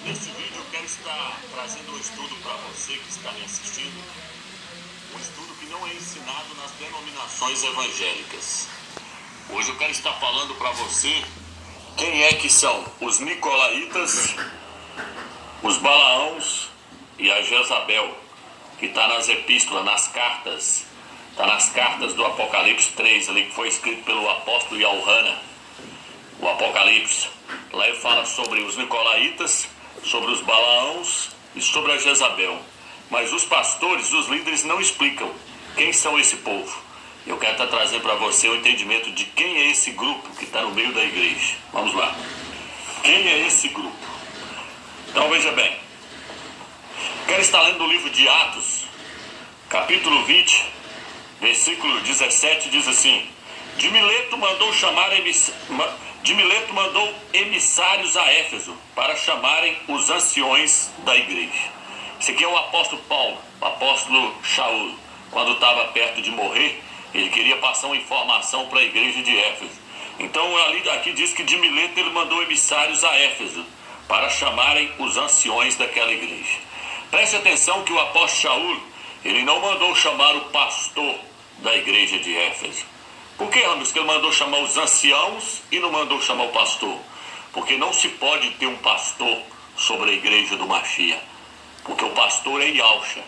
Neste vídeo eu quero estar trazendo um estudo para você que está me assistindo, um estudo que não é ensinado nas denominações evangélicas. Hoje eu quero estar falando para você quem é que são os Nicolaítas, os Balaãos e a Jezabel, que está nas epístolas, nas cartas, está nas cartas do Apocalipse 3, ali que foi escrito pelo apóstolo Yohana, o Apocalipse. Lá ele fala sobre os Nicolaítas, sobre os Balaãos e sobre a Jezabel. Mas os pastores, os líderes não explicam quem são esse povo. Eu quero estar trazendo para você o entendimento de quem é esse grupo que está no meio da igreja. Vamos lá. Quem é esse grupo? Então veja bem. Quero estar lendo o livro de Atos, capítulo 20, versículo 17, diz assim: de Mileto mandou emissários a Éfeso para chamarem os anciões da igreja. Esse aqui é o apóstolo Paulo, o apóstolo Shaul. Quando estava perto de morrer, ele queria passar uma informação para a igreja de Éfeso. Então aqui diz que de Mileto ele mandou emissários a Éfeso para chamarem os anciões daquela igreja. Preste atenção que o apóstolo Shaul, ele não mandou chamar o pastor da igreja de Éfeso. Por que, amigos, que ele mandou chamar os anciãos e não mandou chamar o pastor? Porque não se pode ter um pastor sobre a igreja do Mashiach, porque o pastor é Yahusha.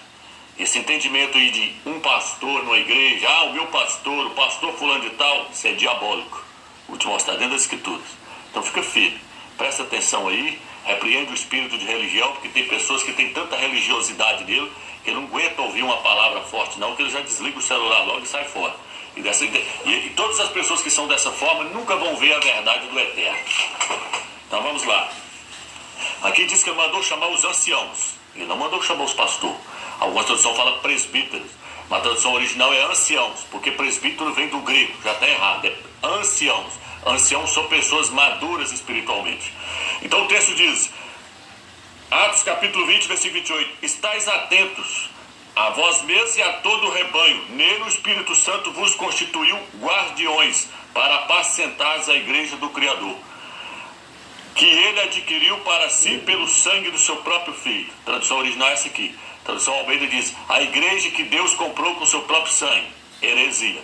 Esse entendimento aí de um pastor numa igreja, o meu pastor, o pastor fulano de tal, isso é diabólico. Vou te mostrar dentro das escrituras. Então fica firme, presta atenção aí, repreende o espírito de religião, porque tem pessoas que têm tanta religiosidade nele, que não aguenta ouvir uma palavra forte não, que ele já desliga o celular logo e sai fora. E todas as pessoas que são dessa forma nunca vão ver a verdade do Eterno. Então vamos lá. Aqui diz que ele mandou chamar os anciãos, ele não mandou chamar os pastores. Algumas traduções falam presbíteros, mas a tradução original é anciãos, porque presbítero vem do grego, já está errado, é anciãos. Anciãos são pessoas maduras espiritualmente. Então o texto diz, Atos capítulo 20, versículo 28, estais atentos a vós mesmos e a todo o rebanho, nele o Espírito Santo vos constituiu guardiões para apacentar a igreja do Criador, que ele adquiriu para si pelo sangue do seu próprio Filho. Tradução original é essa aqui. Tradução Almeida diz, a igreja que Deus comprou com seu próprio sangue. Heresia.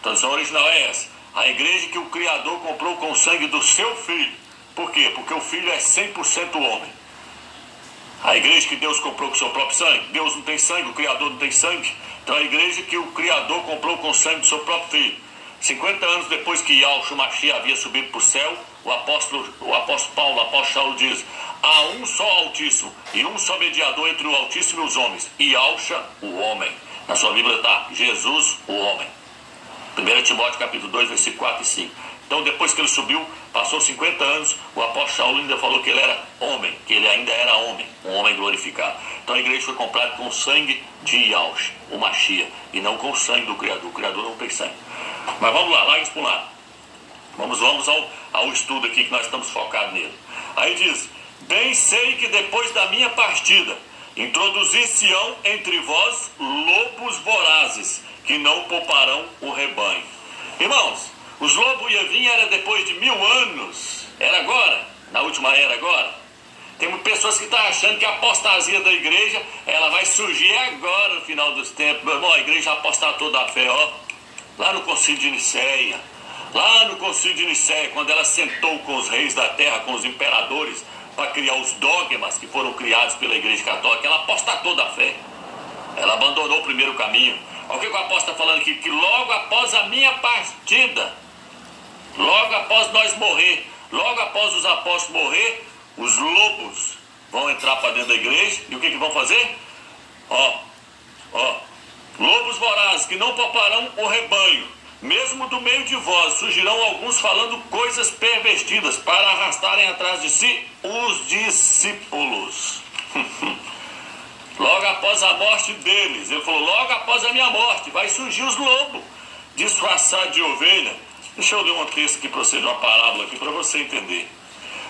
Tradução original é essa. A igreja que o Criador comprou com o sangue do seu Filho. Por quê? Porque o Filho é 100% homem. A igreja que Deus comprou com seu próprio sangue. Deus não tem sangue, o Criador não tem sangue. Então a igreja que o Criador comprou com o sangue do seu próprio Filho. 50 anos depois que Yahshua Mashiach havia subido para o céu, o apóstolo Paulo, o apóstolo Shaul diz, há um só Altíssimo e um só mediador entre o Altíssimo e os homens, Yahshua, o homem. Na sua Bíblia está Jesus, o homem. 1 Timóteo capítulo 2, versículo 4 e 5. Então depois que ele subiu, passou 50 anos, o apóstolo Shaul ainda falou que ele era homem, que ele ainda era homem, um homem glorificado. Então a igreja foi comprada com o sangue de Yahshua, o Mashiach, e não com o sangue do Criador. O Criador não tem sangue. Mas vamos lá, larga isso para um lado. Vamos ao estudo aqui que nós estamos focados nele. Aí diz, bem sei que depois da minha partida, introduzir-se-ão entre vós lobos vorazes, que não pouparão o rebanho. Irmãos, os lobos iam vir era depois de 1000 anos, era agora, na última era agora. Tem pessoas que estão achando que a apostasia da igreja, ela vai surgir agora no final dos tempos. Meu irmão, a igreja apostatou da fé, lá no concílio de Nicéia. Lá no concílio de Nicéia, quando ela sentou com os reis da terra, com os imperadores, para criar os dogmas que foram criados pela igreja católica, ela apostatou da fé. Ela abandonou o primeiro caminho. Olha o que o apóstolo está falando aqui, que logo após a minha partida, logo após nós morrer, logo após os apóstolos morrer, os lobos vão entrar para dentro da igreja, e o que vão fazer? Lobos vorazes, que não pouparão o rebanho. Mesmo do meio de vós surgirão alguns falando coisas pervertidas para arrastarem atrás de si os discípulos. Logo após a morte deles, ele falou, logo após a minha morte, vai surgir os lobos, disfarçados de ovelha. Deixa eu ler um texto aqui para você, uma parábola aqui para você entender.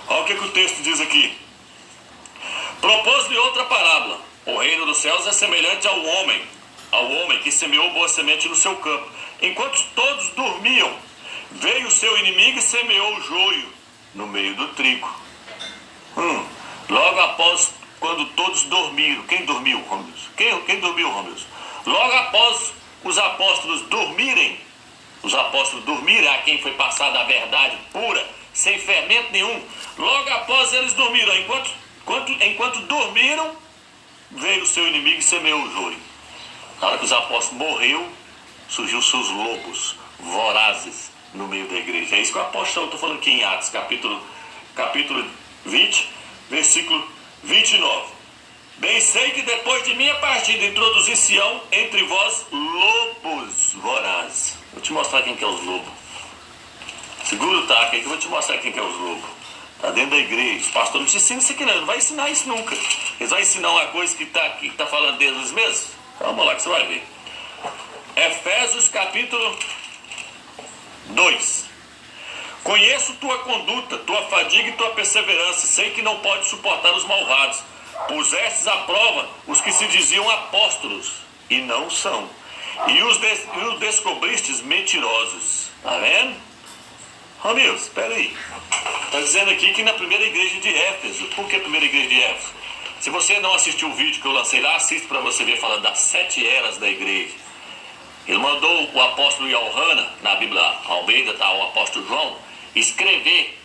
Olha o que o texto diz aqui. Propôs-lhe outra parábola. O reino dos céus é semelhante ao homem que semeou boa semente no seu campo. Enquanto todos dormiam, veio o seu inimigo e semeou o joio no meio do trigo. Logo após, quando todos dormiram. Quem dormiu, Romilson? Quem dormiu, Romilson? Logo após os apóstolos dormirem, a quem foi passada a verdade pura, sem fermento nenhum, logo após eles dormiram, enquanto dormiram, veio o seu inimigo e semeou o joio. Na hora que os apóstolos morreu, surgiu seus lobos vorazes no meio da igreja. É isso que o apóstolo está falando aqui em Atos, capítulo 20, versículo 29. Bem sei que depois de minha partida introduzir-se-ão entre vós lobos vorazes. Vou te mostrar quem que é os lobos. Segura o taco aí que eu vou te mostrar quem que é os lobos. Está dentro da igreja. O pastor não te ensina isso aqui não. Ele não vai ensinar isso nunca. Eles vão ensinar uma coisa que está falando deles mesmos. Vamos lá que você vai ver. Efésios capítulo 2. Conheço tua conduta, tua fadiga e tua perseverança. Sei que não pode suportar os malvados. Pusestes à prova os que se diziam apóstolos e não são. E os descobristes mentirosos. Está vendo? Romilson, espera aí. Está dizendo aqui que na primeira igreja de Éfeso. Por que a primeira igreja de Éfeso? Se você não assistiu o vídeo que eu lancei lá, assiste para você ver falando das 7 eras da igreja. Ele mandou o apóstolo Yohana, na Bíblia Almeida, tá, o apóstolo João, escrever.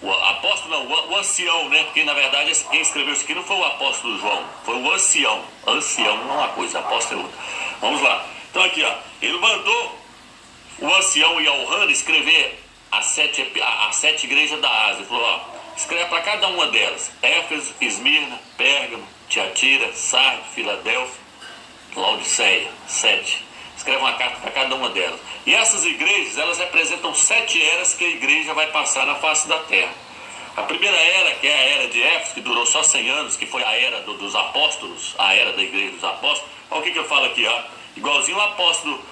O apóstolo não, o ancião, né? Porque na verdade quem escreveu isso aqui não foi o apóstolo João, foi o ancião. Ancião não é uma coisa, apóstolo é outra. Vamos lá. Então aqui, ó, ele mandou o ancião Yohana escrever as 7 igrejas da Ásia. Ele falou, ó, escreve para cada uma delas: Éfeso, Esmirna, Pérgamo, Tiatira, Sardes, Filadélfia, Laodiceia, 7. Escreve uma carta para cada uma delas. E essas igrejas, elas representam 7 eras que a igreja vai passar na face da terra. A primeira era, que é a era de Éfeso, que durou só 100 anos, que foi a era dos apóstolos, a era da igreja dos apóstolos. Olha o que eu falo aqui, ó. Igualzinho o apóstolo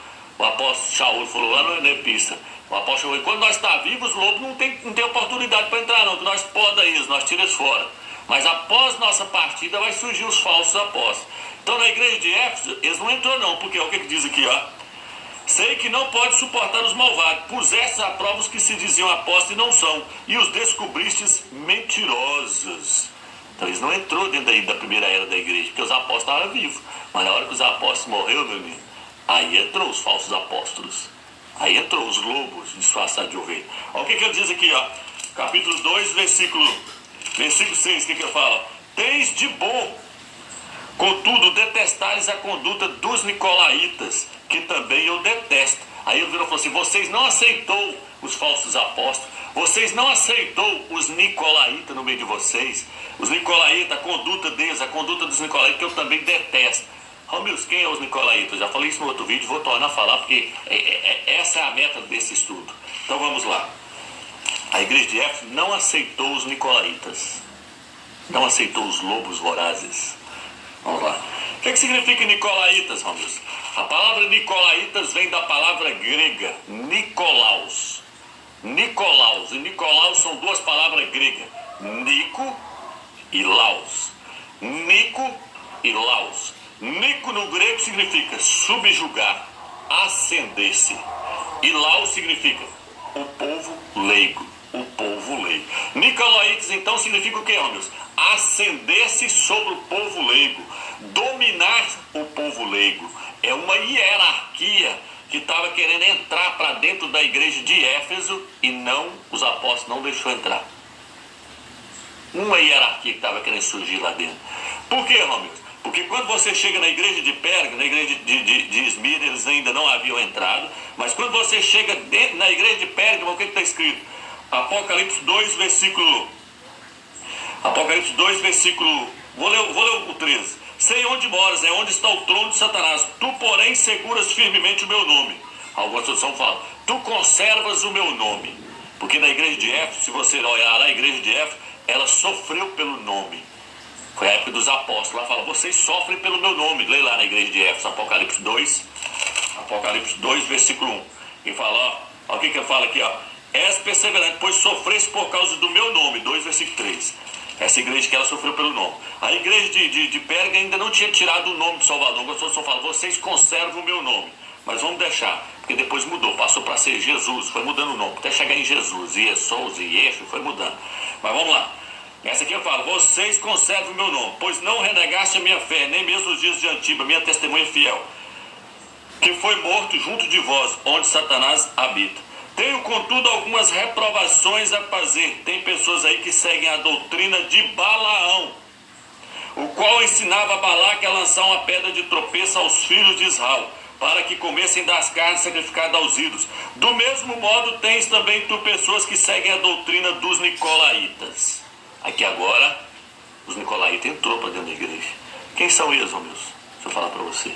Shaul falou lá na epístola. O apóstolo falou, quando nós estamos vivos, os lobos não tem oportunidade para entrar não, que nós poda eles, nós tiramos fora. Mas após nossa partida vai surgir os falsos apóstolos. Então na igreja de Éfeso, eles não entrou não, porque olha o que diz aqui, ó. Sei que não pode suportar os malvados, pusestes à prova os que se diziam apóstolos e não são, e os descobristes mentirosos. Então eles não entrou dentro da primeira era da igreja, porque os apóstolos estavam vivos. Mas na hora que os apóstolos morreram, meu amigo, aí entrou os falsos apóstolos. Aí entrou os lobos disfarçados de ovelha. Olha o que ele diz aqui, ó. Capítulo 2, versículo 6, o que ele fala? Tens de bom, contudo, detestares a conduta dos nicolaítas, que também eu detesto. Aí ele virou e falou assim, vocês não aceitou os falsos apóstolos, vocês não aceitou os nicolaítas no meio de vocês. Os nicolaítas, a conduta deles, a conduta dos nicolaítas, que eu também detesto. Romilson, quem é os nicolaítas? Já falei isso no outro vídeo, vou tornar a falar, porque essa é a meta desse estudo. Então vamos lá. A igreja de Éfeso não aceitou os nicolaítas, não aceitou os lobos vorazes. Vamos lá. O que significa nicolaítas, Romilson? A palavra nicolaítas vem da palavra grega Nikolaos. Nikolaos e Nicolaus são duas palavras gregas, Nico e Laos. Nico e Laos. Nico no grego significa subjugar, ascender-se. E Laos significa o povo leigo. O povo leigo. Nicolaítas então significa o que, Romilson? Ascender-se sobre o povo leigo, dominar o povo leigo. É uma hierarquia que estava querendo entrar para dentro da igreja de Éfeso e não, os apóstolos não deixou entrar. Uma hierarquia que estava querendo surgir lá dentro. Por quê, Romilson? Porque quando você chega na igreja de Pérgamo, na igreja de Esmirna, eles ainda não haviam entrado, mas quando você chega na igreja de Pérgamo, o que está escrito? Apocalipse 2, versículo... Vou ler o 13. Sei onde moras, é onde está o trono de Satanás. Tu, porém, seguras firmemente o meu nome. Alguma tradução fala, tu conservas o meu nome. Porque na igreja de Éfeso, se você olhar lá, a igreja de Éfeso, ela sofreu pelo nome. Foi a época dos apóstolos. Lá fala, vocês sofrem pelo meu nome. Lê lá na igreja de Éfeso, Apocalipse 2, versículo 1. E fala, ó o que eu falo aqui, ó. És perseverante, pois sofreste por causa do meu nome. 2, versículo 3. Essa igreja que ela sofreu pelo nome. A igreja de Pérgamo ainda não tinha tirado o nome de Salvador. O só fala, vocês conservam o meu nome. Mas vamos deixar, porque depois mudou. Passou para ser Jesus, foi mudando o nome. Até chegar em Jesus, Iesous e Yeshua, foi mudando. Mas vamos lá. Essa aqui eu falo: vocês conservam o meu nome, pois não renegaste a minha fé, nem mesmo os dias de Antiba, minha testemunha fiel, que foi morto junto de vós, onde Satanás habita. Tenho, contudo, algumas reprovações a fazer. Tem pessoas aí que seguem a doutrina de Balaão, o qual ensinava a Balaque a lançar uma pedra de tropeço aos filhos de Israel, para que comessem das carnes sacrificadas aos ídolos. Do mesmo modo, tens também tu pessoas que seguem a doutrina dos nicolaítas. Aqui agora, os nicolaítas entrou para dentro da igreja. Quem são eles, ó meus? Deixa eu falar para você.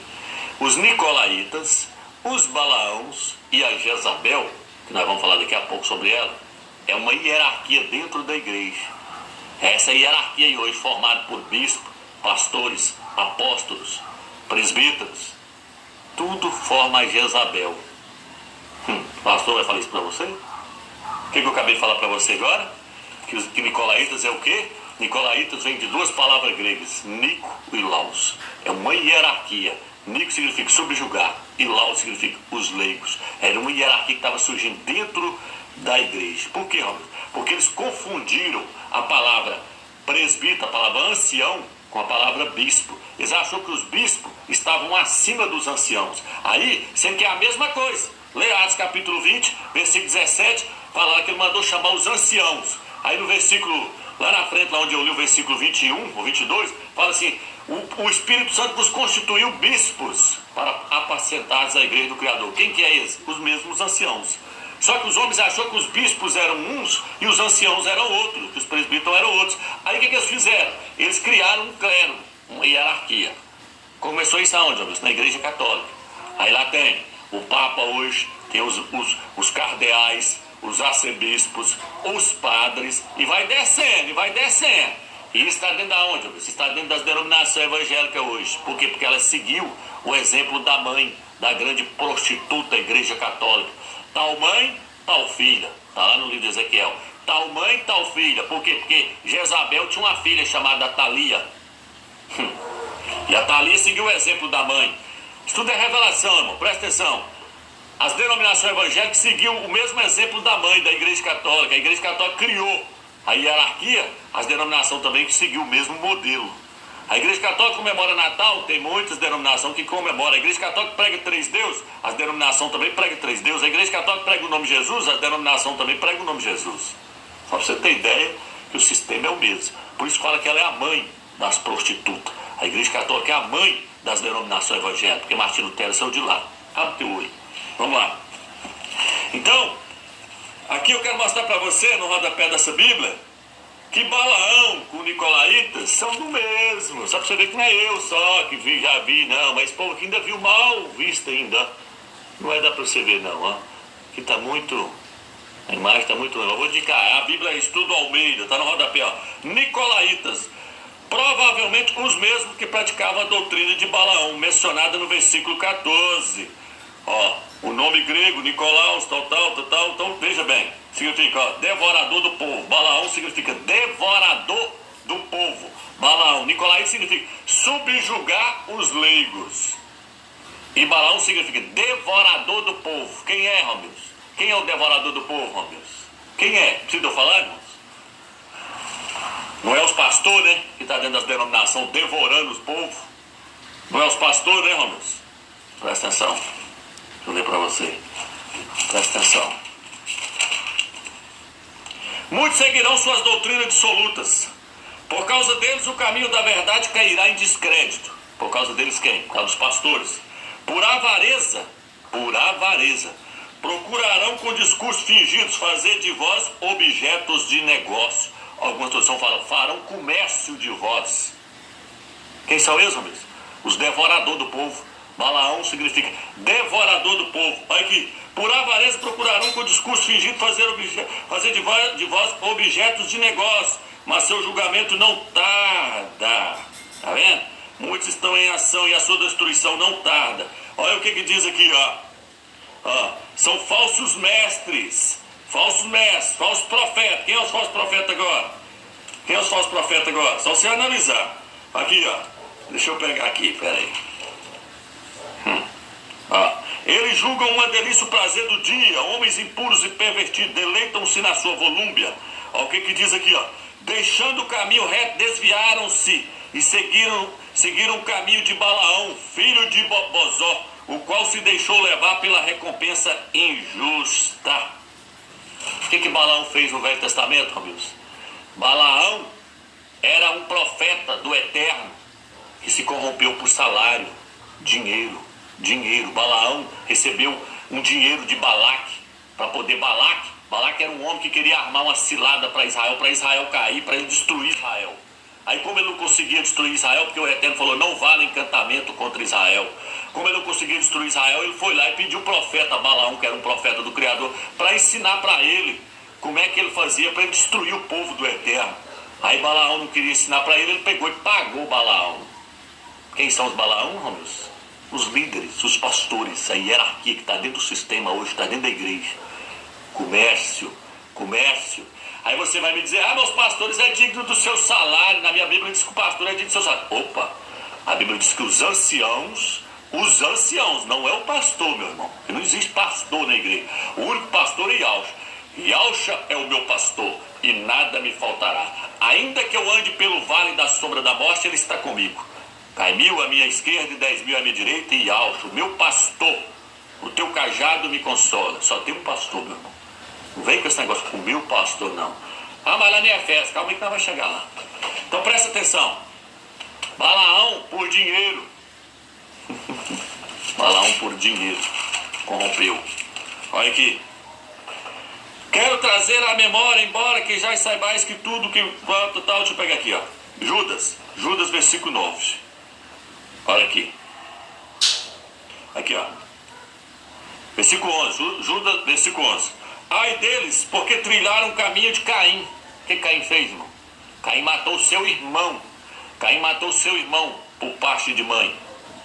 Os nicolaítas, os Balaãos e a Jezabel, que nós vamos falar daqui a pouco sobre ela, é uma hierarquia dentro da igreja. Essa hierarquia aí hoje, formada por bispos, pastores, apóstolos, presbíteros, tudo forma a Jezabel. O pastor vai falar isso para você? O que eu acabei de falar para você agora? Que nicolaítas é o quê? Nicolaítas vem de duas palavras gregas, Nico e Laus. É uma hierarquia. Nico significa subjugar e Laus significa os leigos. Era uma hierarquia que estava surgindo dentro da igreja. Por quê, Robert? Porque eles confundiram a palavra presbítero, a palavra ancião, com a palavra bispo. Eles achou que os bispos estavam acima dos anciãos. Aí, sendo que é a mesma coisa. Lê Atos capítulo 20, versículo 17, fala que ele mandou chamar os anciãos. Aí no versículo, lá na frente, lá onde eu li o versículo 21 ou 22, fala assim: o Espírito Santo nos constituiu bispos para apacentar a igreja do Criador. Quem que é esse? Os mesmos anciãos. Só que os homens acharam que os bispos eram uns e os anciãos eram outros, que os presbíteros eram outros. Aí o que eles fizeram? Eles criaram um clero, uma hierarquia. Começou isso aonde? Na igreja católica. Aí lá tem o Papa hoje, tem os cardeais, os arcebispos, os padres, e vai descendo, e vai descendo. E isso está dentro da onde? Isso está dentro das denominações evangélicas hoje. Por quê? Porque ela seguiu o exemplo da mãe, da grande prostituta igreja católica. Tal mãe, tal filha. Está lá no livro de Ezequiel. Tal mãe, tal filha. Por quê? Porque Jezabel tinha uma filha chamada Thalia. E a Thalia seguiu o exemplo da mãe. Isso tudo é revelação, irmão. Presta atenção. As denominações evangélicas seguiam o mesmo exemplo da mãe, da igreja católica. A igreja católica criou a hierarquia, as denominações também seguiu o mesmo modelo. A igreja católica comemora Natal, tem muitas denominações que comemoram. A igreja católica prega 3 deuses, as denominações também pregam 3 deuses. A igreja católica prega o nome de Jesus, a denominação também prega o nome de Jesus. Só para você ter ideia que o sistema é o mesmo. Por isso fala que ela é a mãe das prostitutas. A igreja católica é a mãe das denominações evangélicas, porque Martinho Lutero saiu de lá. Abre teu olho. Vamos lá. Então, aqui eu quero mostrar para você, no rodapé dessa Bíblia, que Balaão com Nicolaítas são do mesmo. Só para você ver que não é eu só que já vi, não. Mas esse povo aqui ainda viu mal visto ainda. Não vai dar para você ver, não. Ó. Aqui está muito... A imagem está muito... Eu vou indicar. A Bíblia é Estudo Almeida. Está no rodapé. Ó. Nicolaítas. Provavelmente os mesmos que praticavam a doutrina de Balaão, mencionada no versículo 14. Ó, o nome grego, Nicolaus, tal. Então, veja bem. Significa, ó, devorador do povo. Balaão significa devorador do povo. Balaão. Nicolaíta significa subjugar os leigos. E Balaão significa devorador do povo. Quem é, Romeus? Quem é o devorador do povo, Romeus? Quem é? Precisa eu falar, irmãos? Não é os pastores, né? Que está dentro das denominações devorando os povos. Não é os pastores, né, Romeus? Presta atenção. Deixa eu ler para você. Presta atenção. Muitos seguirão suas doutrinas dissolutas. Por causa deles, o caminho da verdade cairá em descrédito. Por causa deles quem? Por causa dos pastores. Por avareza, procurarão com discursos fingidos fazer de vós objetos de negócio. Algumas traduções falam, farão comércio de vós. Quem são eles, homens? Os devoradores do povo. Balaão significa devorador do povo. Olha aqui. Por avareza procurarão com discurso fingido fazer de vós objetos de negócio, mas seu julgamento não tarda. Tá vendo? Muitos estão em ação e a sua destruição não tarda. Olha o que diz aqui, ó. São falsos mestres, falsos profetas. Quem é os falsos profetas agora? Só você analisar. Aqui, ó. Deixa eu pegar aqui, peraí. Eles julgam uma delícia o prazer do dia. Homens impuros e pervertidos deleitam-se na sua volúpia. Olha o que diz aqui, ó. deixando o caminho reto, desviaram-se e seguiram o caminho de Balaão, filho de Bozó, o qual se deixou levar pela recompensa injusta. O que Balaão fez no Velho Testamento, amigos? Balaão era um profeta do Eterno que se corrompeu por salário, dinheiro. Balaão recebeu um dinheiro de Balaque para poder Balaque era um homem que queria armar uma cilada para Israel cair, para ele destruir Israel. Aí como ele não conseguia destruir Israel, porque o Eterno falou, não vale encantamento contra Israel. Como ele não conseguia destruir Israel, ele foi lá e pediu o profeta Balaão, que era um profeta do Criador, para ensinar para ele como é que ele fazia para ele destruir o povo do Eterno. Aí Balaão não queria ensinar para ele, ele pegou e pagou Balaão. Quem são os Balaão, Ramos? Os líderes, os pastores, a hierarquia que está dentro do sistema hoje, está dentro da igreja. Comércio. Aí você vai me dizer, meus pastores é digno do seu salário. Na minha Bíblia diz que o pastor é digno do seu salário. Opa, a Bíblia diz que os anciãos, não é o pastor, meu irmão. Porque não existe pastor na igreja. O único pastor é Yahshua. Yahshua é o meu pastor e nada me faltará. Ainda que eu ande pelo vale da sombra da morte, ele está comigo. Cai 1.000 à minha esquerda e 10.000 à minha direita, e Yahshua, o meu pastor, o teu cajado me consola. Só tem um pastor, meu irmão. Não vem com esse negócio, o meu pastor, não. Mas lá nem é festa, calma aí que nós vamos chegar lá. Então presta atenção. Balaão por dinheiro. Balaão por dinheiro. Corrompeu. Olha aqui. Quero trazer à memória, embora que já saibais que tudo que... Tal, deixa eu pegar aqui, ó. Judas, versículo 9. Olha aqui. Aqui, ó. Versículo 11. Judas, versículo 11. Ai deles, porque trilharam o caminho de Caim. O que Caim fez, irmão? Caim matou seu irmão. Por parte de mãe.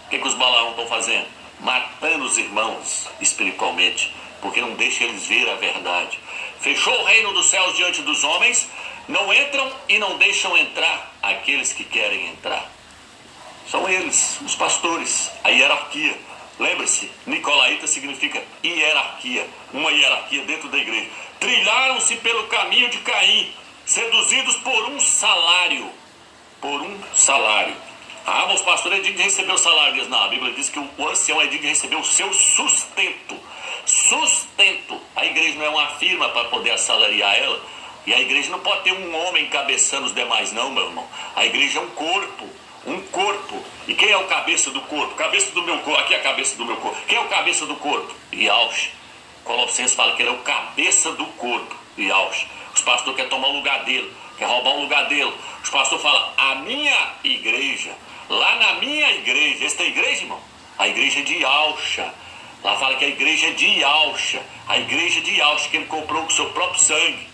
O que os Balaão estão fazendo? Matando os irmãos espiritualmente, porque não deixa eles ver a verdade. Fechou o reino dos céus diante dos homens, não entram e não deixam entrar aqueles que querem entrar. São eles, os pastores, a hierarquia. Lembre-se, Nicolaíta significa hierarquia, uma hierarquia dentro da igreja. Trilharam-se pelo caminho de Caim, seduzidos por um salário. Mas o pastor é digno de receber o salário deles. Não, a Bíblia diz que o ancião é digno de receber o seu sustento. A igreja não é uma firma para poder assalariar ela. E a igreja não pode ter um homem encabeçando os demais, não, meu irmão. A igreja é um corpo. E quem é o cabeça do corpo? Cabeça do meu corpo. Aqui é a cabeça do meu corpo. Quem é o cabeça do corpo? Yahshua. Colossenses fala que ele é o cabeça do corpo. Yahshua. Os pastores querem tomar o lugar dele, quer roubar o lugar dele. Os pastores falam, a minha igreja, lá na minha igreja, esta igreja, irmão, a igreja de Yahshua. Lá fala que a igreja é de Yahshua. A igreja de Yahshua que ele comprou com seu próprio sangue.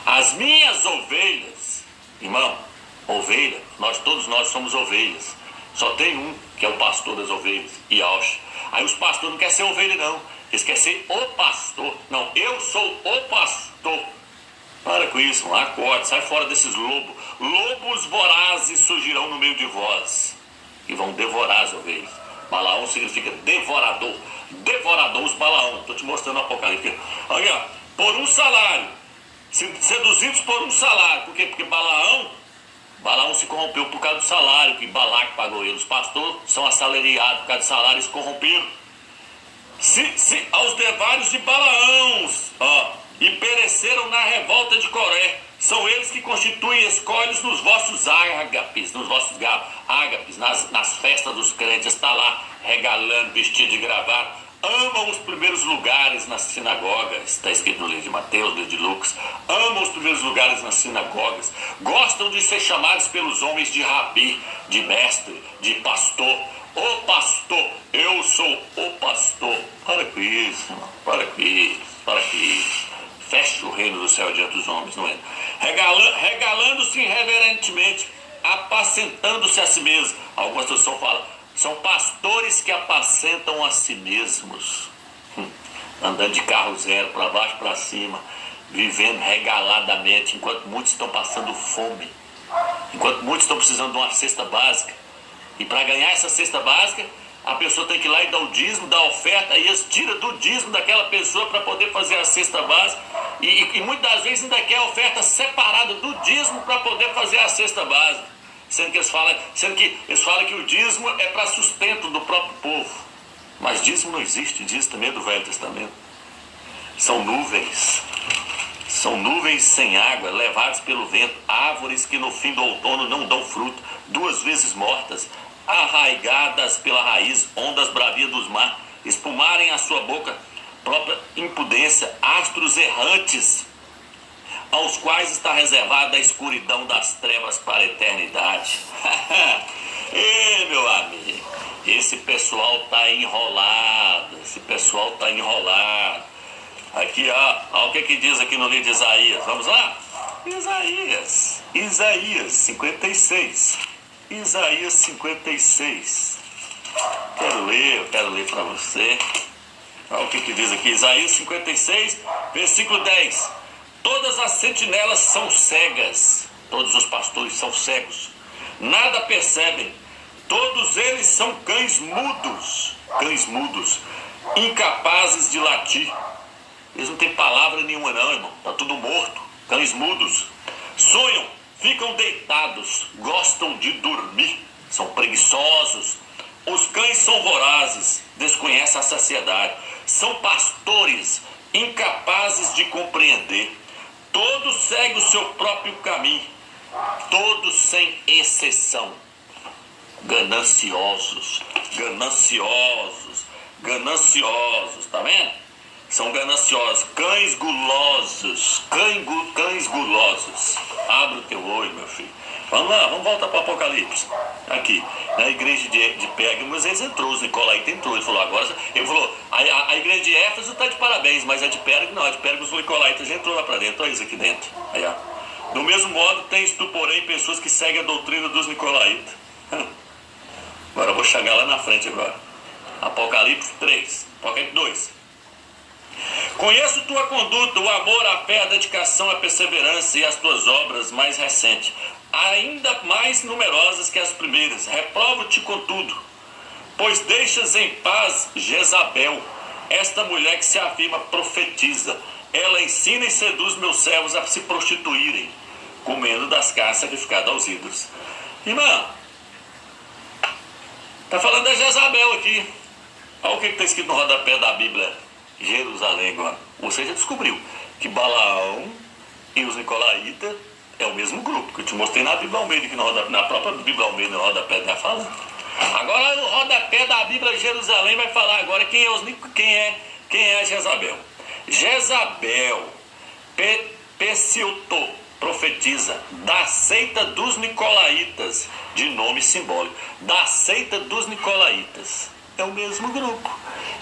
As minhas ovelhas, irmão, ovelha, todos nós somos ovelhas. Só tem um que é o pastor das ovelhas, Yahshua. Aí os pastores não querem ser ovelha, não. Eles querem ser o pastor. Não, eu sou o pastor. Para com isso, mano. Acorde, sai fora desses lobos. Lobos vorazes surgirão no meio de vós e vão devorar as ovelhas. Balaão significa devorador. Devorador, os Balaão. Estou te mostrando o Apocalipse. Olha, por um salário. Seduzidos por um salário. Por quê? Porque Balaão se corrompeu por causa do salário que Balaque pagou ele. Os pastores são assalariados por causa do salário e se corromperam. Aos devários de Balaão, e pereceram na revolta de Coré. São eles que constituem escolhos nos vossos ágapes, nas festas dos crentes. Está lá regalando, vestido de gravata. Amam os primeiros lugares nas sinagogas. Está escrito no livro de Mateus, no livro de Lucas. Amam os primeiros lugares nas sinagogas. Gostam de ser chamados pelos homens de rabi, de mestre, de pastor. O pastor, eu sou o pastor. Para com isso, irmão. Para com isso. Fecha o reino do céu diante dos homens, não é? Regalando-se irreverentemente, apacentando-se a si mesmo. Algumas pessoas falam, são pastores que apacentam a si mesmos. Andando de carro zero, para baixo, para cima, vivendo regaladamente, enquanto muitos estão passando fome. Enquanto muitos estão precisando de uma cesta básica. E para ganhar essa cesta básica, a pessoa tem que ir lá e dar o dízimo, dar a oferta, e eles tiram do dízimo daquela pessoa para poder fazer a cesta básica, e muitas das vezes ainda quer a oferta separada do dízimo para poder fazer a cesta básica, sendo que eles falam que o dízimo é para sustento do próprio povo, mas dízimo não existe, dízimo também é do Velho Testamento. São nuvens sem água, levados pelo vento, árvores que no fim do outono não dão fruto, 2 vezes mortas, arraigadas pela raiz, ondas bravias dos mar, espumarem a sua boca própria impudência, astros errantes, aos quais está reservada a escuridão das trevas para a eternidade. Ei, meu amigo, esse pessoal está enrolado, Aqui, ó, o que diz aqui no livro de Isaías? Vamos lá? Isaías 56. Isaías 56. Eu quero ler para você. Olha o que diz aqui. Isaías 56, versículo 10. Todas as sentinelas são cegas. Todos os pastores são cegos. Nada percebem. Todos eles são cães mudos, incapazes de latir. Eles não têm palavra nenhuma não, irmão. Está tudo morto. Cães mudos. Sonham, ficam deitados, gostam de dormir, são preguiçosos. Os cães são vorazes, desconhecem a saciedade. São pastores, incapazes de compreender. Todos seguem o seu próprio caminho. Todos sem exceção. Gananciosos, tá vendo? São gananciosos, cães gulosos. Abre o teu olho, meu filho. Vamos lá, vamos voltar para o Apocalipse. Aqui, na igreja de Pérgamos, eles entrou, os Nicolaítas entrou. Ele falou, a igreja de Éfeso está de parabéns, mas a de Pérgamos não, a de Pérgamos, os Nicolaítas já entrou lá para dentro. Olha isso aqui dentro. Aí, ó. Do mesmo modo, tens tu, porém, pessoas que seguem a doutrina dos Nicolaítas. Agora eu vou chegar lá na frente agora. Apocalipse 3, Apocalipse 2. Conheço tua conduta, o amor, a fé, a dedicação, a perseverança e as tuas obras mais recentes, ainda mais numerosas que as primeiras. Reprovo-te contudo, pois deixas em paz Jezabel, esta mulher que se afirma profetiza. Ela ensina e seduz meus servos a se prostituírem, comendo das carnes sacrificadas aos ídolos. Irmão, está falando da Jezabel aqui. Olha o que está escrito no rodapé da Bíblia. Jerusalém agora. Você já descobriu que Balaão e os Nicolaítas é o mesmo grupo, que eu te mostrei na Bíblia Almeida, que na própria Bíblia Almeida, no rodapé está falando. Agora no rodapé da Bíblia Jerusalém vai falar agora quem é Jezabel. Jezabel Pecilto profetiza da seita dos Nicolaítas, de nome simbólico, da seita dos Nicolaítas. É o mesmo grupo,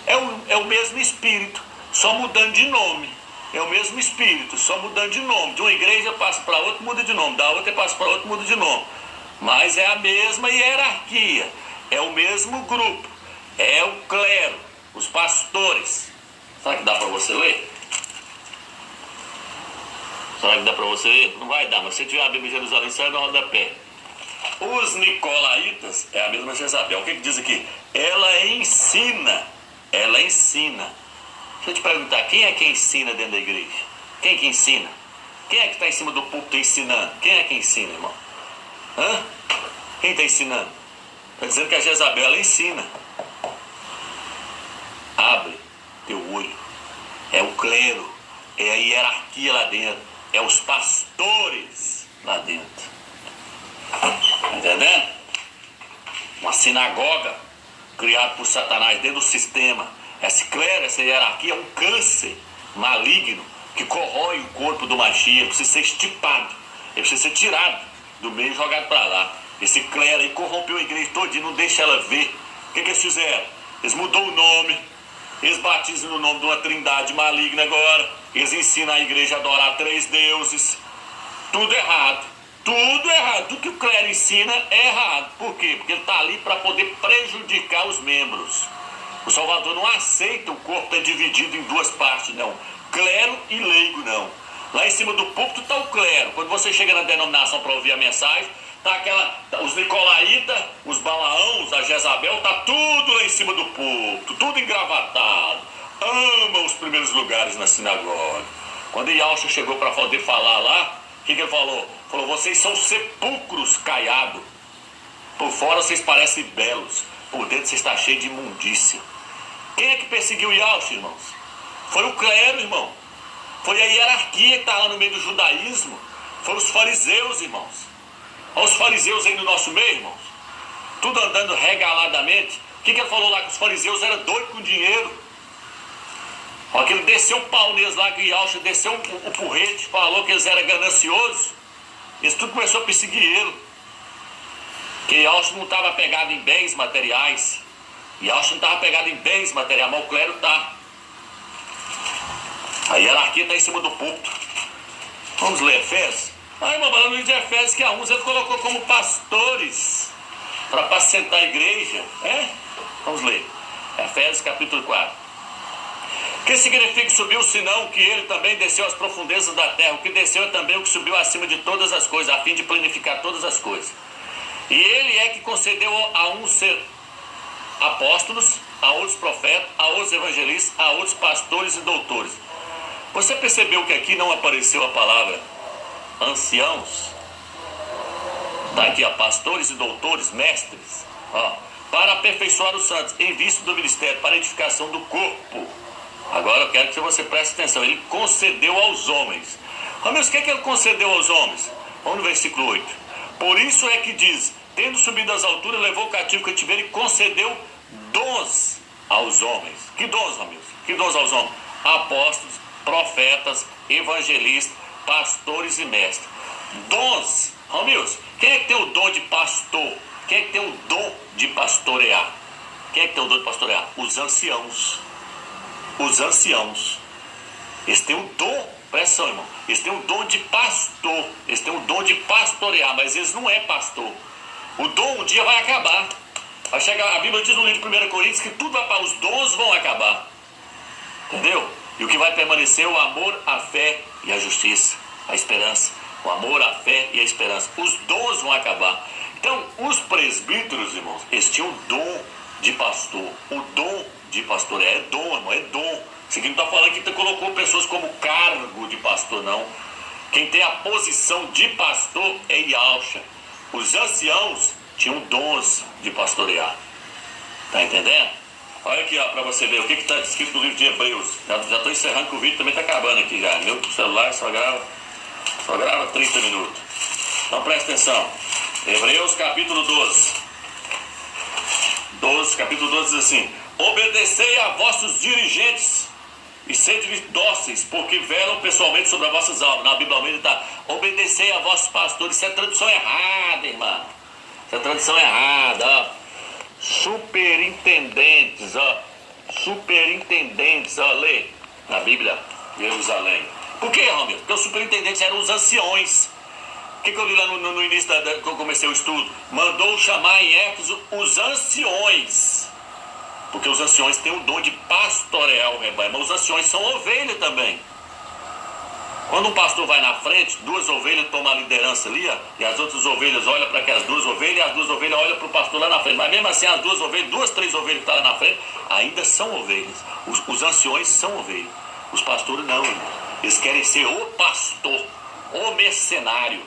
é o mesmo espírito, só mudando de nome. É o mesmo espírito, só mudando de nome. De uma igreja passa para outra, muda de nome. Da outra passa para outra, muda de nome. Mas é a mesma hierarquia, é o mesmo grupo, é o clero, os pastores. Será que dá para você ler? Será que dá para você ler? Não vai dar, mas se tiver a Bíblia de Jerusalém, sai no rodapé. Os Nicolaítas é a mesma Jezabel. O que diz aqui? Ela ensina. Deixa eu te perguntar, quem é que ensina dentro da igreja? Quem que ensina? Quem é que está em cima do púlpito ensinando? Quem é que ensina, irmão? Quem está ensinando? Está dizendo que a Jezabel ela ensina. Abre teu olho. É o clero, é a hierarquia lá dentro, é os pastores lá dentro. Entendendo? Uma sinagoga criada por Satanás dentro do sistema. Esse clero, essa hierarquia é um câncer maligno que corrói o corpo do Mashiach. Ele precisa ser estipado, ele precisa ser tirado do meio e jogado para lá. Esse clero aí corrompeu a igreja todinha, não deixa ela ver. O que eles fizeram? Eles mudou o nome, eles batizam no nome de uma trindade maligna agora, eles ensinam a igreja a adorar 3 deuses. Tudo errado. Tudo que o clero ensina é errado. Por quê? Porque ele está ali para poder prejudicar os membros. O Salvador não aceita o corpo estar dividido em 2 partes, não. Clero e leigo, não. Lá em cima do púlpito está o clero. Quando você chega na denominação para ouvir a mensagem, os nicolaítas, os Balaãos, a Jezabel, tá tudo lá em cima do púlpito, tudo engravatado. Ama os primeiros lugares na sinagoga. Quando Yahshua chegou para poder falar lá, o que ele falou? Falou, vocês são sepulcros caiados. Por fora vocês parecem belos, por dentro vocês estão cheios de imundícia. Quem é que perseguiu Yahshua, irmãos? Foi o clero, irmão. Foi a hierarquia que estava no meio do judaísmo. Foi os fariseus, irmãos. Olha os fariseus aí no nosso meio, irmãos. Tudo andando regaladamente. O que ele falou lá? Que os fariseus eram doidos com dinheiro. Olha que ele desceu o pau neles lá, que Yahshua desceu o porrete, falou que eles eram gananciosos. Isso tudo começou a perseguir ele. Que Yahshua não estava pegado em bens materiais. Yahshua não estava pegado em bens materiais, mas o clero está. A hierarquia está em cima do púlpito. Vamos ler Efésios? Irmão, no livro de Efésios, que a uns ele colocou como pastores para apacentar a igreja. Vamos ler. Efésios capítulo 4. Que significa que subiu, senão que ele também desceu às profundezas da terra? O que desceu é também o que subiu acima de todas as coisas, a fim de planificar todas as coisas. E ele é que concedeu a uns ser apóstolos, a outros profetas, a outros evangelistas, a outros pastores e doutores. Você percebeu que aqui não apareceu a palavra anciãos? Está aqui, ó, pastores e doutores, mestres, ó, para aperfeiçoar os santos, em vista do ministério, para a edificação do corpo. Agora eu quero que você preste atenção. Ele concedeu aos homens. Mas o que é que ele concedeu aos homens? Vamos no versículo 8. Por isso é que diz, tendo subido às alturas, levou o cativo cativeiro e concedeu dons aos homens. Que dons, amigos? Que dons aos homens? Apóstolos, profetas, evangelistas, pastores e mestres. Dons. Amigos, quem é que tem o dom de pastor? Quem é que tem o dom de pastorear? Quem é que tem o dom de pastorear? Os anciãos. Os anciãos. Eles têm o dom, presta atenção, irmão. Eles têm o dom de pastor. Eles têm o dom de pastorear, mas eles não é pastor. O dom um dia vai acabar. Vai chegar, a Bíblia diz no livro de 1 Coríntios que tudo vai para os dons vão acabar. Entendeu? E o que vai permanecer é o amor, a fé e a justiça, a esperança. O amor, a fé e a esperança. Os dons vão acabar. Então, os presbíteros, irmãos, eles tinham o dom de pastor. O dom de pastor é dom, irmão, é dom. Isso aqui não está falando que colocou pessoas como cargo de pastor, não. Quem tem a posição de pastor é Yahshua. Os anciãos tinham dons de pastorear. Tá entendendo? Olha aqui, ó, para você ver o que está escrito no livro de Hebreus. Já estou encerrando, que o vídeo também está acabando aqui já. Meu celular só grava 30 minutos. Então presta atenção. Hebreus capítulo 12. Capítulo 12 diz assim: obedecei a vossos dirigentes e sede dóceis, porque velam pessoalmente sobre as vossas almas. Na Bíblia Almeida está: obedecei a vossos pastores. Isso é tradução errada, irmão. Isso é tradução errada, ó. Superintendentes, lê na Bíblia, Jerusalém. Por que, Romeu? Porque os superintendentes eram os anciões. O que eu li lá no início que eu comecei o estudo? Mandou chamar em Éfeso os anciões. Porque os anciões têm o dom de pastorear o rebanho, mas os anciões são ovelha também. Quando um pastor vai na frente, duas ovelhas tomam a liderança ali, ó, e as outras ovelhas olham para aquelas duas ovelhas, e as duas ovelhas olham para o pastor lá na frente. Mas mesmo assim, as duas ovelhas, três ovelhas que estão lá na frente, ainda são ovelhas. Os anciões são ovelhas. Os pastores não, irmão. Eles querem ser o pastor, o mercenário.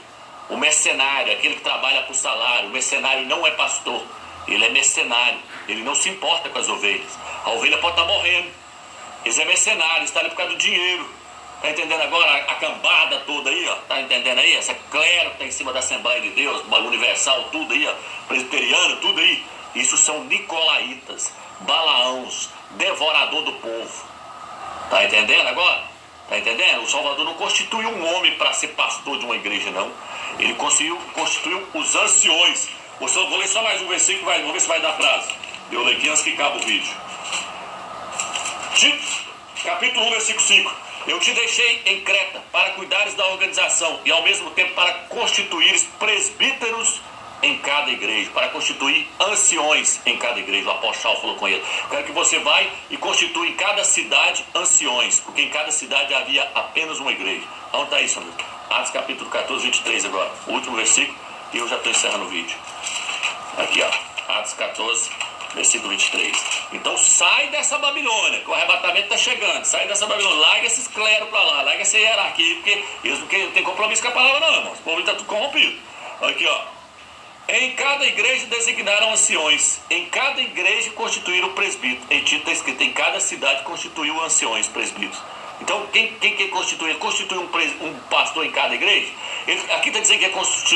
O mercenário, aquele que trabalha por salário. O mercenário não é pastor, ele é mercenário. Ele não se importa com as ovelhas. A ovelha pode estar morrendo. Eles é mercenário, está ali por causa do dinheiro. Está entendendo agora a cambada toda aí, ó? Está entendendo aí? Essa clero que está em cima da Assembleia de Deus, universal, tudo aí, ó, presbiteriano, tudo aí. Isso são nicolaítas, balaãos, devorador do povo. Está entendendo agora? Está entendendo? O Salvador não constituiu um homem para ser pastor de uma igreja, não. Ele constituiu os anciões. Vou ler só mais um versículo, vamos ver se vai dar prazo. Eu leio aqui antes que acabe o vídeo. Tito, capítulo 1, versículo 5. Eu te deixei em Creta para cuidares da organização e ao mesmo tempo para constituires presbíteros em cada igreja, para constituir anciões em cada igreja. O apóstolo Paulo falou com ele: eu quero que você vai e constitua em cada cidade anciões, porque em cada cidade havia apenas uma igreja. Onde está isso, amigo? Atos capítulo 14, 23 agora, o último versículo. E eu já estou encerrando o vídeo. Aqui, ó, Atos 14, versículo 23. Então sai dessa Babilônia, que o arrebatamento está chegando. Sai dessa Babilônia, larga esses cleros para lá, larga essa hierarquia, porque eles não têm compromisso com a palavra não, irmãos. O povo está tudo corrompido. Aqui, ó. Em cada igreja designaram anciões. Em cada igreja constituíram presbítero. Em Tito está escrito, em cada cidade constituiu anciões, presbíteros. Então, quem constituiu? Constituiu um pastor em cada igreja? Aqui está dizendo que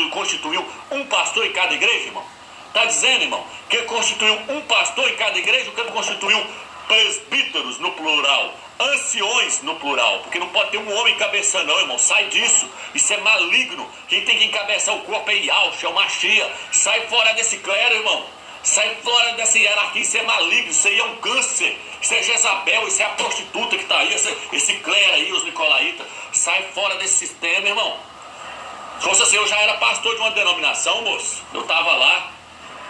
constituiu um pastor em cada igreja, irmão? Está dizendo, irmão, que constituiu um pastor em cada igreja, que constituiu presbíteros no plural, anciões no plural, porque não pode ter um homem encabeçando não, irmão, sai disso, isso é maligno, quem tem que encabeçar o corpo é Yahshua, é o Mashiach, sai fora desse clero, irmão, sai fora dessa hierarquia, isso é maligno, isso aí é um câncer, isso é Jezabel, isso é a prostituta que está aí, esse clero aí, os nicolaítas, sai fora desse sistema, irmão. Se fosse assim, eu já era pastor de uma denominação, moço, eu estava lá.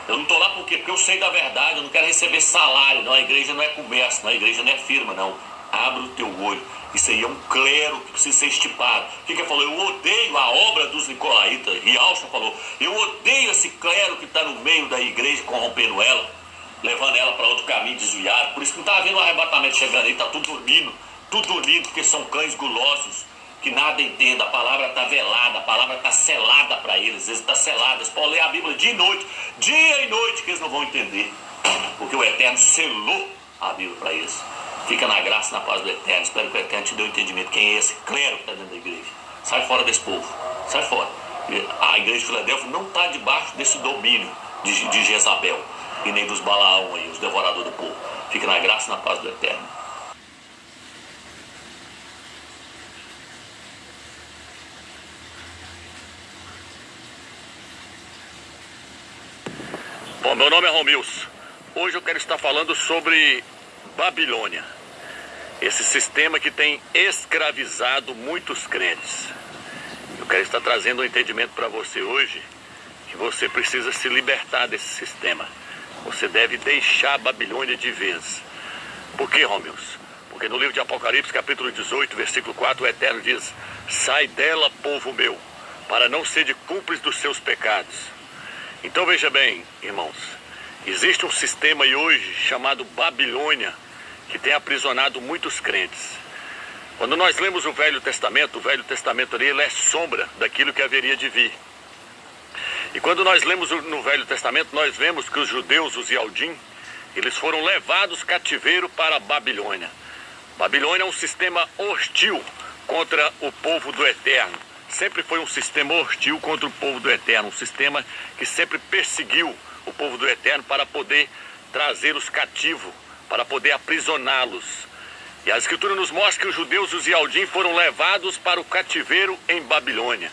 Eu não estou lá por quê? Porque eu sei da verdade, eu não quero receber salário, não, a igreja não é comércio, não, a igreja não é firma, não. Abre o teu olho, isso aí é um clero que precisa ser estipado. O que ele falou? Eu odeio a obra dos nicolaítas, Yahshua falou, eu odeio esse clero que está no meio da igreja, corrompendo ela, levando ela para outro caminho desviado. Por isso que não está havendo um arrebatamento chegando aí, está tudo dormindo, porque são cães gulosos, que nada entenda, a palavra está velada, a palavra está selada para eles está selada, eles podem ler a Bíblia dia e noite, que eles não vão entender, porque o Eterno selou a Bíblia para eles. Fica na graça e na paz do Eterno, espero que o Eterno te dê o entendimento, quem é esse clero que está dentro da igreja, sai fora desse povo, sai fora. A igreja de Filadélfia não está debaixo desse domínio de Jezabel, e nem dos Balaão aí, os devoradores do povo, fica na graça e na paz do Eterno. Bom, meu nome é Romilson. Hoje eu quero estar falando sobre Babilônia. Esse sistema que tem escravizado muitos crentes. Eu quero estar trazendo um entendimento para você hoje, que você precisa se libertar desse sistema. Você deve deixar a Babilônia de vez. Por que, Romilson? Porque no livro de Apocalipse, capítulo 18, versículo 4, o Eterno diz: sai dela, povo meu, para não ser de cúmplice dos seus pecados. Então veja bem, irmãos, existe um sistema aí hoje chamado Babilônia, que tem aprisionado muitos crentes. Quando nós lemos o Velho Testamento ali, ele é sombra daquilo que haveria de vir. E quando nós lemos no Velho Testamento, nós vemos que os judeus, os Yaldim, eles foram levados cativeiro para a Babilônia. Babilônia é um sistema hostil contra o povo do Eterno. Sempre foi um sistema hostil contra o povo do Eterno, um sistema que sempre perseguiu o povo do Eterno para poder trazê-los cativos, para poder aprisioná-los. E a Escritura nos mostra que os judeus, os Yaldim, foram levados para o cativeiro em Babilônia.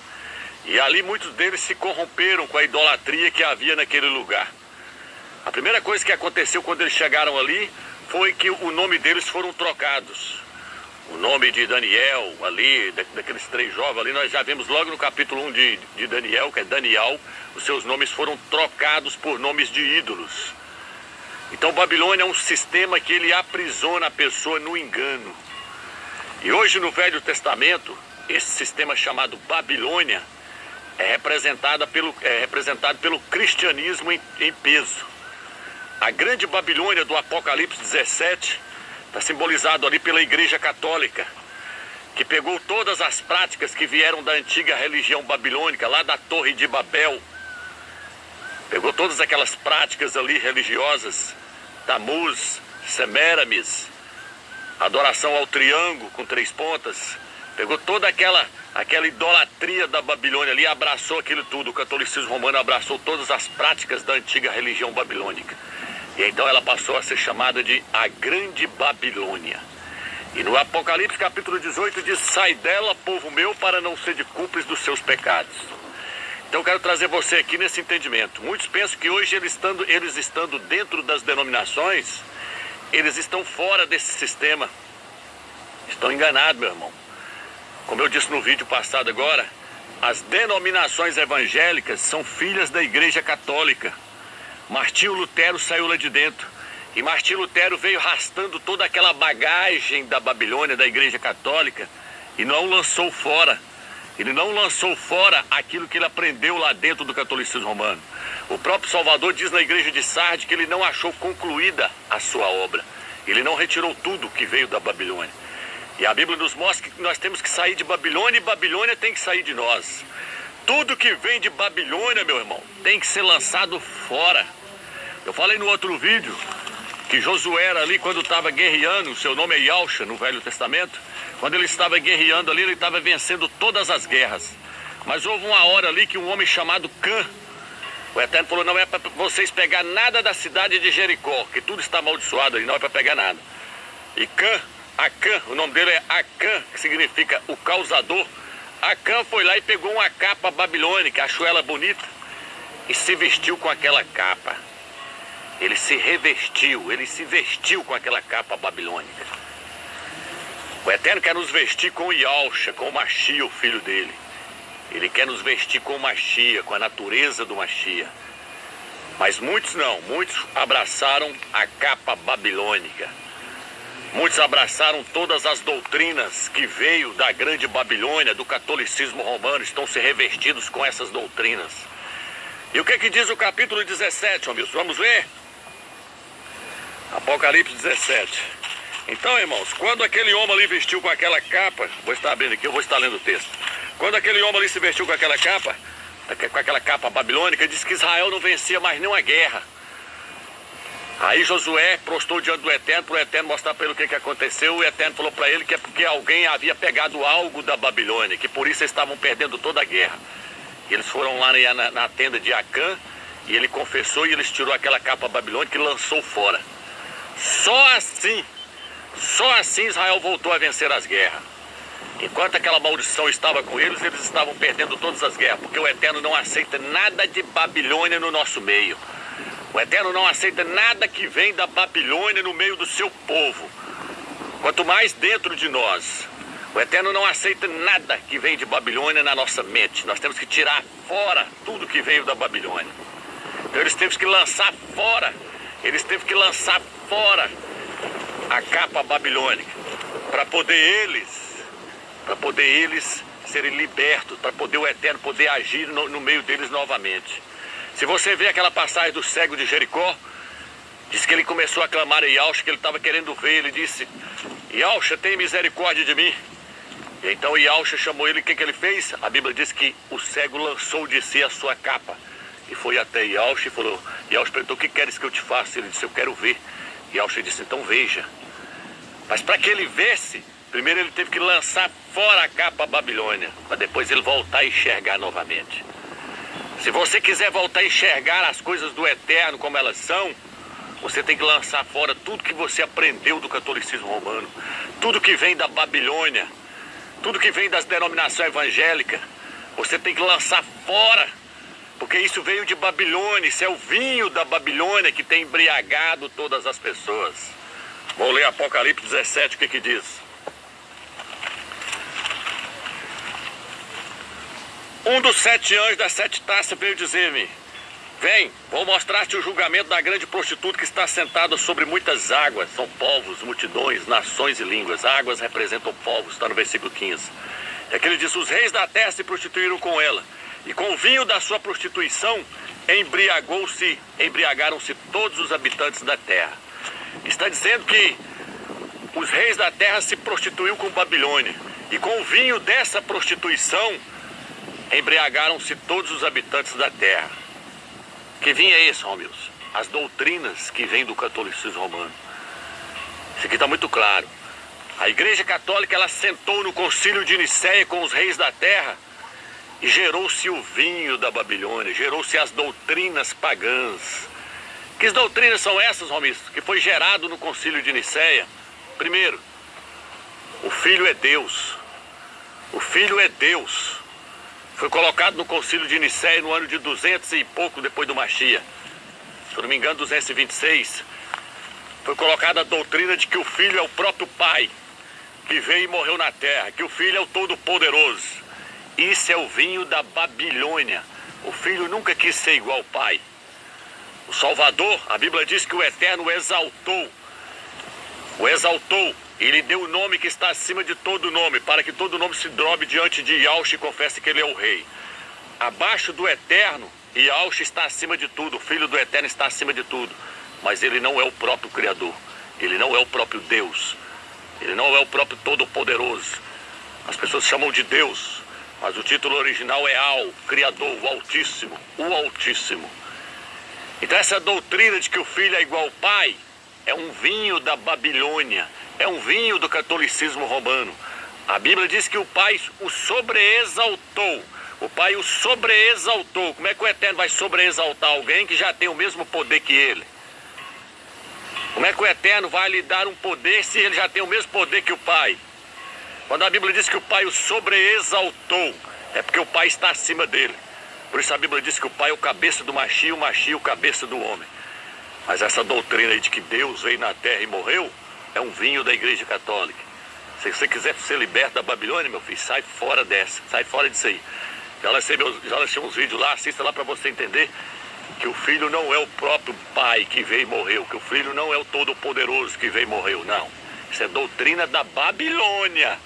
E ali muitos deles se corromperam com a idolatria que havia naquele lugar. A primeira coisa que aconteceu quando eles chegaram ali foi que o nome deles foram trocados. O nome de Daniel, ali, daqueles 3 jovens ali, nós já vemos logo no capítulo 1 de Daniel, que é Daniel, os seus nomes foram trocados por nomes de ídolos. Então Babilônia é um sistema que ele aprisiona a pessoa no engano. E hoje no Velho Testamento, esse sistema chamado Babilônia é representado pelo cristianismo em peso. A grande Babilônia do Apocalipse 17 está simbolizado ali pela Igreja Católica, que pegou todas as práticas que vieram da antiga religião babilônica, lá da Torre de Babel. Pegou todas aquelas práticas ali religiosas, Tamuz, Semiramis, adoração ao triângulo com 3 pontas. Pegou toda aquela idolatria da Babilônia ali, abraçou aquilo tudo. O catolicismo romano abraçou todas as práticas da antiga religião babilônica. E então ela passou a ser chamada de a Grande Babilônia. E no Apocalipse capítulo 18 diz: sai dela, povo meu, para não ser de cúmplice dos seus pecados. Então eu quero trazer você aqui nesse entendimento. Muitos pensam que hoje eles estando dentro das denominações, eles estão fora desse sistema. Estão enganados, meu irmão. Como eu disse no vídeo passado agora, as denominações evangélicas são filhas da Igreja Católica. Martinho Lutero saiu lá de dentro. E Martinho Lutero veio arrastando toda aquela bagagem da Babilônia, da Igreja Católica, e não lançou fora. Ele não lançou fora aquilo que ele aprendeu lá dentro do catolicismo romano. O próprio Salvador diz na igreja de Sardes que ele não achou concluída a sua obra. Ele não retirou tudo que veio da Babilônia. E a Bíblia nos mostra que nós temos que sair de Babilônia e Babilônia tem que sair de nós. Tudo que vem de Babilônia, meu irmão, tem que ser lançado fora. Eu falei no outro vídeo que Josué era ali quando estava guerreando, o seu nome é Yausha no Velho Testamento. Quando ele estava guerreando ali, ele estava vencendo todas as guerras. Mas houve uma hora ali que um homem chamado Cã, o Eterno falou, não é para vocês pegar nada da cidade de Jericó, que tudo está amaldiçoado ali, não é para pegar nada. E Cã, Acã, o nome dele é Acã, que significa o causador. Acã foi lá e pegou uma capa babilônica, achou ela bonita e se vestiu com aquela capa. Ele se revestiu, ele se vestiu com aquela capa babilônica. O Eterno quer nos vestir com Yausha, com o Machia, o filho dele. Ele quer nos vestir com o Machia, com a natureza do Machia. Mas muitos não, muitos abraçaram a capa babilônica. Muitos abraçaram todas as doutrinas que veio da grande Babilônia, do catolicismo romano, estão se revestidos com essas doutrinas. E o que diz o capítulo 17, Romilson? Vamos ver? Apocalipse 17. Então, irmãos, quando aquele homem ali vestiu com aquela capa, vou estar abrindo aqui, eu vou estar lendo o texto. Quando aquele homem ali se vestiu com aquela capa babilônica, diz que Israel não vencia mais nenhuma guerra. Aí Josué prostou diante do Eterno, para o Eterno mostrar para ele o que aconteceu. O Eterno falou para ele que é porque alguém havia pegado algo da Babilônia, que por isso eles estavam perdendo toda a guerra. E eles foram lá na tenda de Acã, e ele confessou e eles tirou aquela capa babilônica e lançou fora. Só assim Israel voltou a vencer as guerras. Enquanto aquela maldição estava com eles estavam perdendo todas as guerras, porque o Eterno não aceita nada de Babilônia no nosso meio. O Eterno não aceita nada que vem da Babilônia no meio do seu povo. Quanto mais dentro de nós. O Eterno não aceita nada que vem de Babilônia na nossa mente. Nós temos que tirar fora tudo que veio da Babilônia. Então eles teve que lançar fora. Eles teve que lançar fora a capa babilônica. Para poder eles serem libertos. Para poder o Eterno poder agir no meio deles novamente. Se você vê aquela passagem do cego de Jericó, diz que ele começou a clamar a Yausha, que ele estava querendo ver. Ele disse, Yausha, tem misericórdia de mim. E então Yausha chamou ele, o que ele fez? A Bíblia diz que o cego lançou de si a sua capa. E foi até Yausha e falou, Yausha perguntou, o que queres que eu te faça? Ele disse, eu quero ver. Yausha disse, então veja. Mas para que ele visse, primeiro ele teve que lançar fora a capa babilônia, para depois ele voltar a enxergar novamente. Se você quiser voltar a enxergar as coisas do Eterno como elas são, você tem que lançar fora tudo que você aprendeu do catolicismo romano, tudo que vem da Babilônia, tudo que vem das denominações evangélicas, você tem que lançar fora, porque isso veio de Babilônia, isso é o vinho da Babilônia que tem embriagado todas as pessoas. Vou ler Apocalipse 17, o que diz? Um dos 7 anjos das 7 taças veio dizer-me, vem, vou mostrar-te o julgamento da grande prostituta que está sentada sobre muitas águas. São povos, multidões, nações e línguas. Águas representam povos, está no versículo 15. É que ele diz, os reis da terra se prostituíram com ela, e com o vinho da sua prostituição embriagaram-se todos os habitantes da terra. Está dizendo que os reis da terra se prostituíram com Babilônia, e com o vinho dessa prostituição embriagaram-se todos os habitantes da terra. Que vinho é esse, Romilson? As doutrinas que vêm do catolicismo romano. Isso aqui está muito claro. A Igreja Católica, ela sentou no concílio de Nicéia com os reis da terra e gerou-se o vinho da Babilônia, gerou-se as doutrinas pagãs. Que doutrinas são essas, Romilson, que foi gerado no concílio de Nicéia? Primeiro, o Filho é Deus. O Filho é Deus. Foi colocado no concílio de Nicéia no ano de 200 e pouco depois do Machia. Se eu não me engano, 226. Foi colocada a doutrina de que o Filho é o próprio Pai, que veio e morreu na terra, que o Filho é o Todo-Poderoso. Isso é o vinho da Babilônia. O Filho nunca quis ser igual ao Pai. O Salvador, a Bíblia diz que o Eterno o exaltou E lhe deu o nome que está acima de todo nome, para que todo nome se dobre diante de Yahushua e confesse que ele é o rei. Abaixo do Eterno, Yahushua está acima de tudo, o Filho do Eterno está acima de tudo. Mas ele não é o próprio Criador, ele não é o próprio Deus, ele não é o próprio Todo-Poderoso. As pessoas chamam de Deus, mas o título original é Al, Criador, o Altíssimo, o Altíssimo. Então essa doutrina de que o Filho é igual ao Pai é um vinho da Babilônia, é um vinho do catolicismo romano. A Bíblia diz que o Pai o sobreexaltou. O Pai o sobreexaltou. Como é que o Eterno vai sobreexaltar alguém que já tem o mesmo poder que ele? Como é que o Eterno vai lhe dar um poder se ele já tem o mesmo poder que o Pai? Quando a Bíblia diz que o Pai o sobreexaltou, é porque o Pai está acima dele. Por isso a Bíblia diz que o Pai é o cabeça do Machia, o Machia é o cabeça do homem. Mas essa doutrina aí de que Deus veio na terra e morreu, é um vinho da Igreja Católica. Se você quiser ser liberto da Babilônia, meu filho, sai fora dessa, sai fora disso aí. Já lancei uns vídeos lá, assista lá para você entender que o Filho não é o próprio Pai que veio e morreu, que o Filho não é o Todo-Poderoso que veio e morreu, não. Isso é doutrina da Babilônia.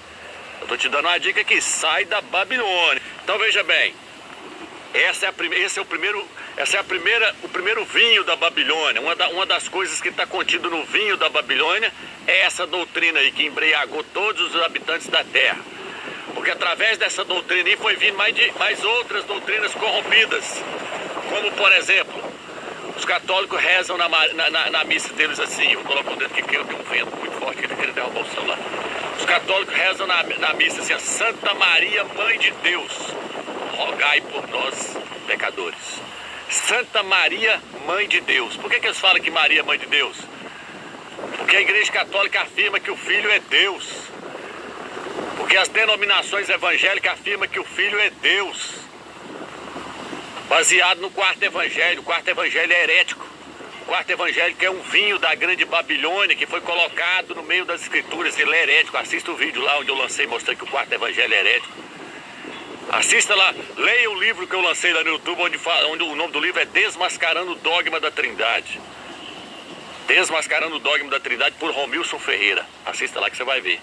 Eu estou te dando uma dica aqui, sai da Babilônia. Então veja bem, esse é o primeiro vinho da Babilônia. Uma das coisas que está contido no vinho da Babilônia é essa doutrina aí que embriagou todos os habitantes da terra. Porque através dessa doutrina aí foi vindo mais outras doutrinas corrompidas. Como por exemplo, os católicos rezam na missa deles assim. Eu coloco o dedo aqui porque eu tenho um vento muito forte que ele quer derrubar o celular. Os católicos rezam na missa assim: Santa Maria, Mãe de Deus, rogai por nós, pecadores. Santa Maria, Mãe de Deus. Por que eles falam que Maria é Mãe de Deus? Porque a Igreja Católica afirma que o Filho é Deus. Porque as denominações evangélicas afirmam que o Filho é Deus. Baseado no quarto evangelho. O quarto evangelho é herético. O quarto evangelho que é um vinho da grande Babilônia que foi colocado no meio das escrituras. Ele é herético. Assista o vídeo lá onde eu lancei mostrando que o quarto evangelho é herético. Assista lá, leia o livro que eu lancei lá no YouTube, onde o nome do livro é Desmascarando o Dogma da Trindade. Desmascarando o Dogma da Trindade por Romilson Ferreira. Assista lá que você vai ver.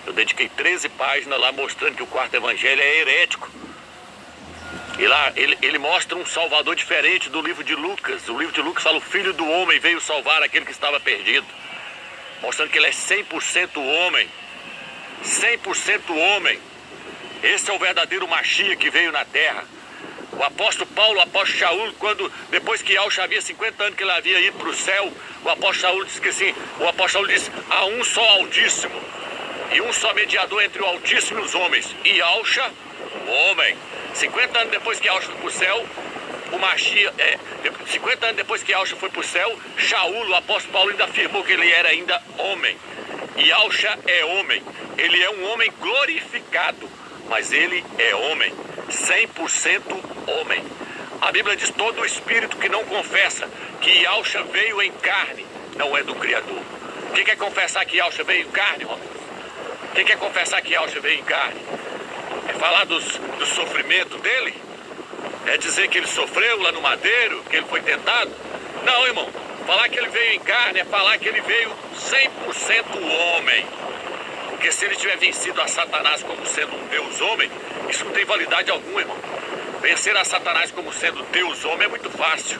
Eu dediquei 13 páginas lá mostrando que o quarto evangelho é herético. E lá ele mostra um salvador diferente do livro de Lucas. O livro de Lucas fala: o Filho do Homem veio salvar aquele que estava perdido. Mostrando que ele é 100% homem. 100% homem. Esse é o verdadeiro Machia que veio na terra. O apóstolo Paulo, o apóstolo Shaul, depois que Yahushua havia 50 anos que ele havia ido para o céu, o apóstolo Shaul disse que assim, o apóstolo Shaul disse: há um só Altíssimo e um só mediador entre o Altíssimo e os homens, e Yahushua, o homem. 50 anos depois que Yahushua foi para o céu, o Machia, 50 anos depois que Yahushua foi para o céu, Shaul, o apóstolo Paulo, ainda afirmou que ele era ainda homem. E Yahushua é homem, ele é um homem glorificado, mas ele é homem, 100% homem. A Bíblia diz: todo espírito que não confessa que Yahushua veio em carne não é do Criador. Quem quer confessar que Yahushua veio em carne, irmão? Quem quer confessar que Yahushua veio em carne? É falar do sofrimento dele? É dizer que ele sofreu lá no madeiro, que ele foi tentado? Não, irmão. Falar que ele veio em carne é falar que ele veio 100% homem. Porque se ele tiver vencido a Satanás como sendo um Deus homem, isso não tem validade alguma, irmão. Vencer a Satanás como sendo Deus homem é muito fácil.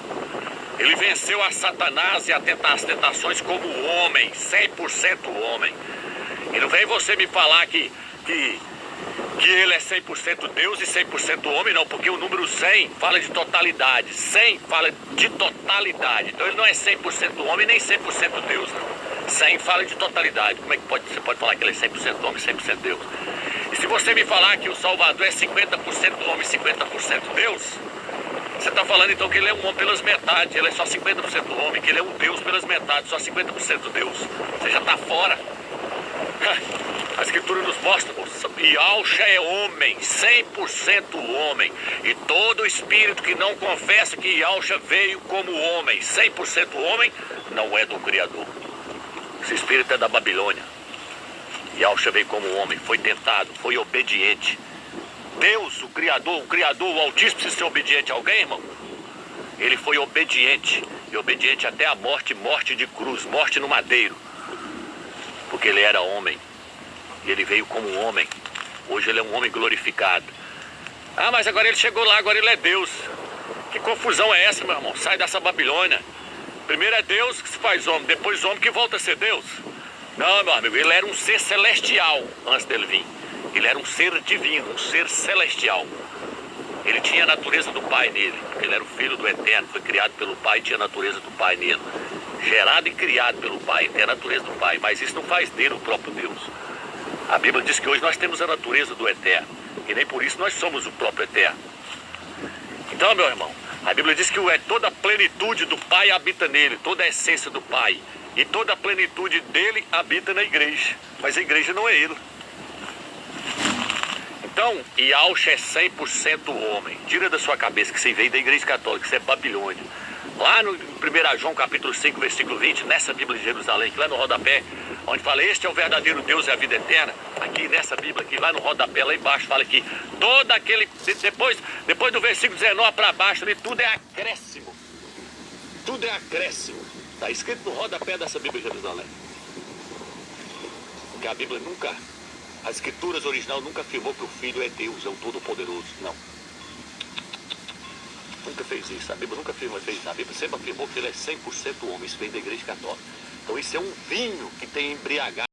Ele venceu a Satanás e as tentações como homem, 100% homem. E não vem você me falar que ele é 100% Deus e 100% homem, não, porque o número 100 fala de totalidade. 100 fala de totalidade. Então ele não é 100% homem nem 100% Deus, não. 100 fala de totalidade. Como é que você pode falar que ele é 100% homem e 100% Deus? E se você me falar que o Salvador é 50% homem e 50% Deus, você está falando então que ele é um homem pelas metades, ele é só 50% homem, que ele é um Deus pelas metades, só 50% Deus. Você já está fora. A Escritura nos mostra: Yahushua é homem, 100% homem. E todo espírito que não confessa que Yahushua veio como homem, 100% homem, não é do Criador. Esse espírito é da Babilônia. Yahushua veio como homem, foi tentado, foi obediente. Deus, o Criador, o Altíssimo, precisa ser obediente a alguém, irmão? Ele foi obediente, e obediente até a morte, morte de cruz, morte no madeiro. porque ele era homem. E ele veio como um homem. Hoje ele é um homem glorificado. Ah, mas agora ele chegou lá, agora ele é Deus. Que confusão é essa, meu irmão? Sai dessa Babilônia. Primeiro é Deus que se faz homem, depois homem que volta a ser Deus. Não, meu amigo, ele era um ser celestial antes dele vir. Ele era um ser divino, um ser celestial. Ele tinha a natureza do Pai nele, porque ele era o Filho do Eterno, foi criado pelo Pai e tinha a natureza do Pai nele. Gerado e criado pelo Pai, tem a natureza do Pai, mas isso não faz dele o próprio Deus. A Bíblia diz que hoje nós temos a natureza do Eterno, e nem por isso nós somos o próprio Eterno. Então, meu irmão, a Bíblia diz que toda a plenitude do Pai habita nele, toda a essência do Pai, e toda a plenitude dele habita na igreja, mas a igreja não é ele. Então, Yahshua é 100% homem. Tira da sua cabeça que você veio da igreja católica, isso é Babilônia. Lá no 1 João capítulo 5, versículo 20, nessa Bíblia de Jerusalém, que lá no rodapé, onde fala, este é o verdadeiro Deus e a vida eterna, aqui nessa Bíblia, aqui lá no rodapé, lá embaixo, fala que todo aquele, depois do versículo 19 para baixo, ali, tudo é acréscimo. Tudo é acréscimo. Está escrito no rodapé dessa Bíblia de Jerusalém. Porque a Bíblia nunca... As escrituras original nunca afirmou que o Filho é Deus, é o Todo-Poderoso. Não. Nunca fez isso. A Bíblia nunca afirmou isso. A Bíblia sempre afirmou que ele é 100% homem. Isso vem da igreja católica. Então isso é um vinho que tem embriagado.